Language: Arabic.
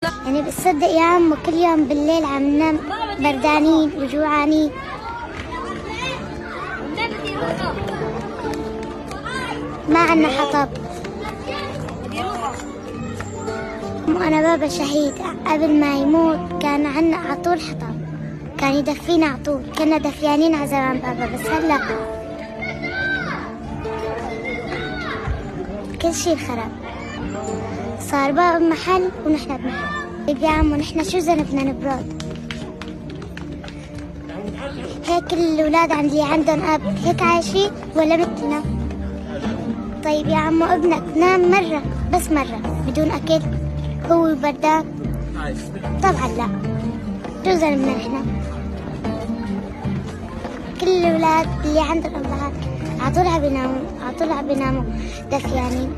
يعني بتصدق يا عمو كل يوم بالليل عم ننام بردانين وجوعانين. ما عنا حطب. وأنا بابا شهيد قبل ما يموت كان عنا عطول حطب، كان يدفينا عطول، كنا دفيانين على زمان بابا. بس هلا كل شي خرب، صار بابا بمحل ونحن بمحل. طيب يا عمو نحن شو ذنبنا نبرد؟ هيك الأولاد اللي عندهم أب هيك عايشين ولا مثلنا؟ طيب يا عمو ابنك نام مرة بس مرة بدون أكل هو بردان؟ طبعا لا. شو ذنبنا نحن؟ كل الأولاد اللي عندهم أبهات عطول عم بيناموا دفيانين.